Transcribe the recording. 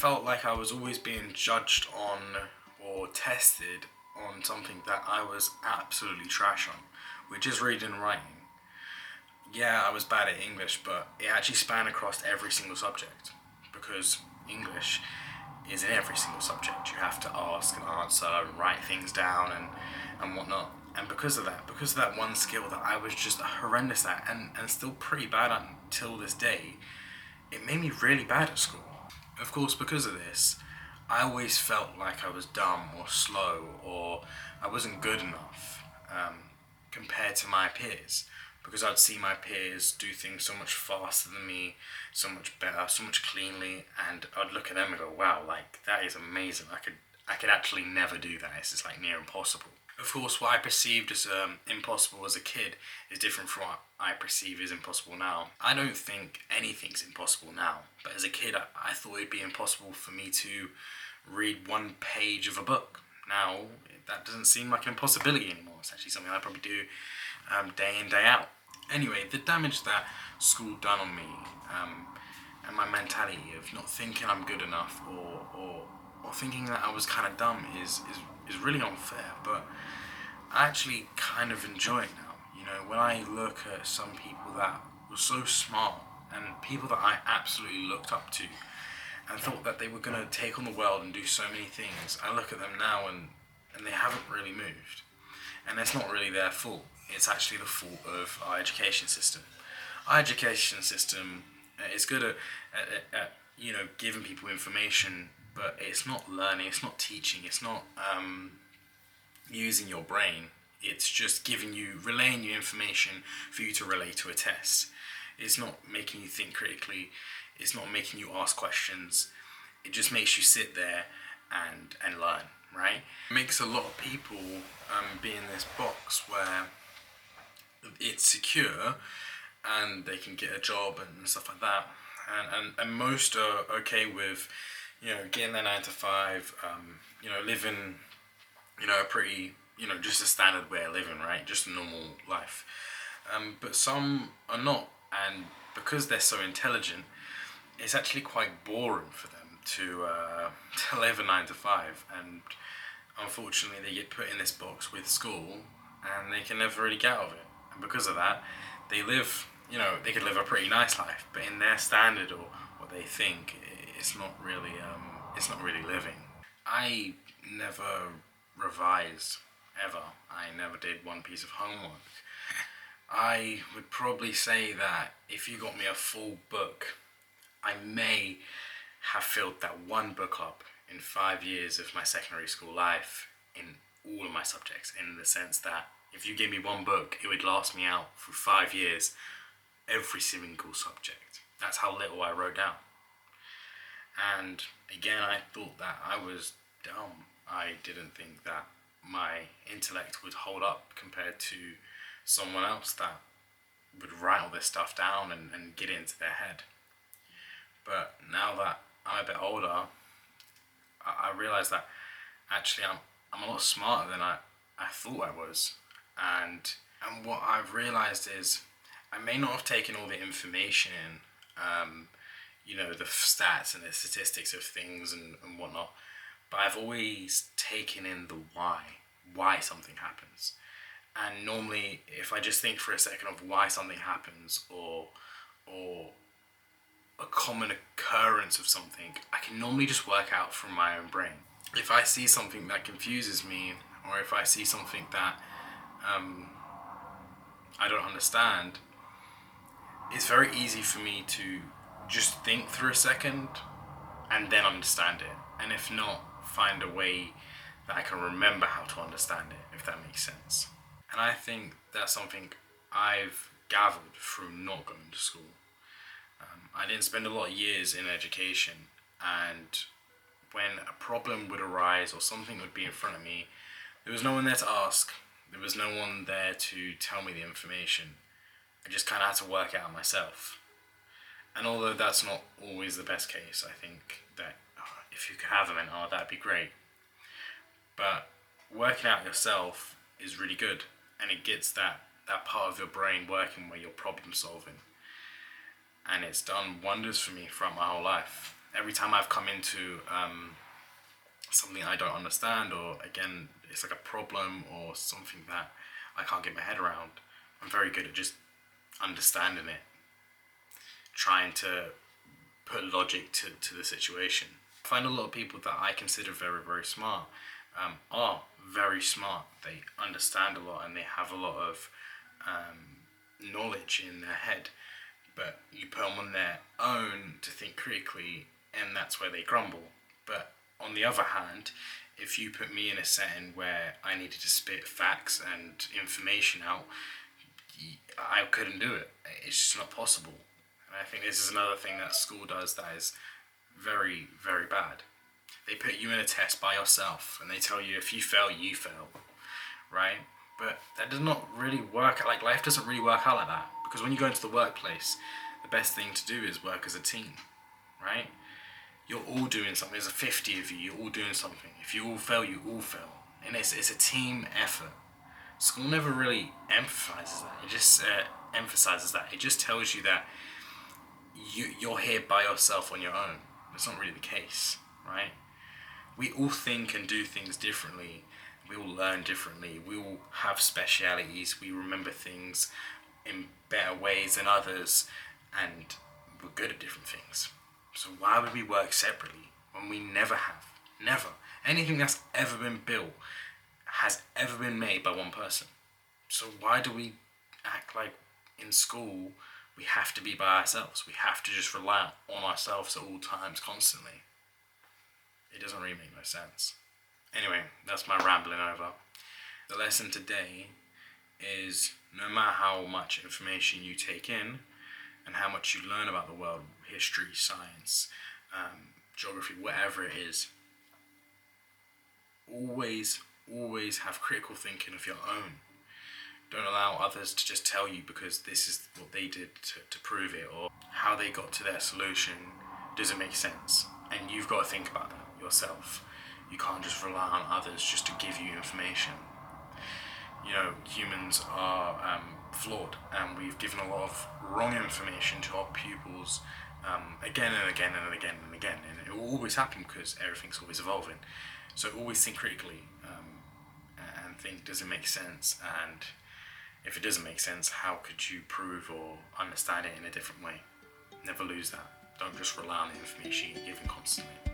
felt like I was always being judged on or tested on something that I was absolutely trash on, which is reading and writing. Yeah, I was bad at English, but it actually spanned across every single subject because English is in every single subject. You have to ask and answer and write things down and whatnot. And because of that one skill that I was just horrendous at and still pretty bad at until this day, it made me really bad at school. Of course, because of this, I always felt like I was dumb or slow or I wasn't good enough compared to my peers. Because I'd see my peers do things so much faster than me, so much better, so much cleanly, and I'd look at them and go, wow, like, that is amazing. I could actually never do that. It's just like near impossible. Of course, what I perceived as impossible as a kid is different from what I perceive as impossible now. I don't think anything's impossible now, but as a kid, I thought it'd be impossible for me to read one page of a book. Now, that doesn't seem like an impossibility anymore. It's actually something I probably do day in, day out. Anyway, the damage that school done on me and my mentality of not thinking I'm good enough or thinking that I was kind of dumb is really unfair, but I actually kind of enjoy it now. You know, when I look at some people that were so smart and people that I absolutely looked up to and thought that they were going to take on the world and do so many things, I look at them now and they haven't really moved. And it's not really their fault. It's actually the fault of our education system. Our education system is good at you know, giving people information, but it's not learning, it's not teaching, it's not using your brain. It's just relaying you information for you to relay to a test. It's not making you think critically. It's not making you ask questions. It just makes you sit there and learn, right? It makes a lot of people be in this box where it's secure and they can get a job and stuff like that. And most are okay with, you know, getting their 9 to 5, you know, living, you know, a pretty, you know, just a standard way of living, right? Just a normal life. But some are not, and because they're so intelligent, it's actually quite boring for them to live a 9 to 5, and unfortunately they get put in this box with school, and they can never really get out of it. And because of that, they live, you know, they could live a pretty nice life, but in their standard or what they think, it's not really living. I never revised ever. I never did one piece of homework. I would probably say that if you got me a full book, I may have filled that one book up in 5 years of my secondary school life in all of my subjects, in the sense that if you gave me one book, it would last me out for 5 years, every single subject. That's how little I wrote down. And again, I thought that I was dumb. I didn't think that my intellect would hold up compared to someone else that would write all this stuff down and get it into their head. But now that I'm a bit older, I realise that actually I'm a lot smarter than I thought I was. And what I've realised is I may not have taken all the information in, you know, the stats and the statistics of things and whatnot, but I've always taken in the why something happens. And normally, if I just think for a second of why something happens or a common occurrence of something, I can normally just work out from my own brain. If I see something that confuses me, or if I see something that I don't understand, it's very easy for me to just think through a second and then understand it. And if not, find a way that I can remember how to understand it, if that makes sense. And I think that's something I've gathered through not going to school. I didn't spend a lot of years in education, and when a problem would arise or something would be in front of me, there was no one there to ask. There was no one there to tell me the information. I just kind of had to work it out myself. And although that's not always the best case, I think that if you could have a mentor, that'd be great. But working out yourself is really good, and it gets that part of your brain working where you're problem solving. And it's done wonders for me throughout my whole life. every time I've come into something I don't understand, or again, it's like a problem or something that I can't get my head around, I'm very good at just understanding it, trying to put logic to the situation. I find a lot of people that I consider very, very smart are very smart. They understand a lot and they have a lot of knowledge in their head, but you put them on their own to think critically, and that's where they crumble. But on the other hand, if you put me in a setting where I needed to spit facts and information out, I couldn't do it. It's just not possible. And I think this is another thing that school does that is very, very bad. They put you in a test by yourself and they tell you if you fail, you fail, right? But that does not really work. Like, life doesn't really work out like that, because when you go into the workplace, the best thing to do is work as a team, right? You're all doing something. There's 50 of you. You're all doing something. If you all fail, you all fail, and it's a team effort. School never really emphasizes that. It just emphasizes that. It just tells you that you're here by yourself on your own. That's not really the case, right? We all think and do things differently. We all learn differently. We all have specialities. We remember things in better ways than others, and we're good at different things. So why would we work separately when we never have? Never. Anything that's ever been built has ever been made by one person. So why do we act like in school we have to be by ourselves? We have to just rely on ourselves at all times, constantly. It doesn't really make no sense. Anyway, that's my rambling over. The lesson today is, no matter how much information you take in and how much you learn about the world, history, science, geography, whatever it is, always have critical thinking of your own. Don't allow others to just tell you because this is what they did to prove it, or how they got to their solution doesn't make sense. And you've got to think about that yourself. You can't just rely on others just to give you information. You know, humans are flawed, and we've given a lot of wrong information to our pupils again and again and again and again, and it will always happen because everything's always evolving. So always think critically and think, does it make sense? And if it doesn't make sense, how could you prove or understand it in a different way? Never lose that. Don't just rely on the information you're given constantly.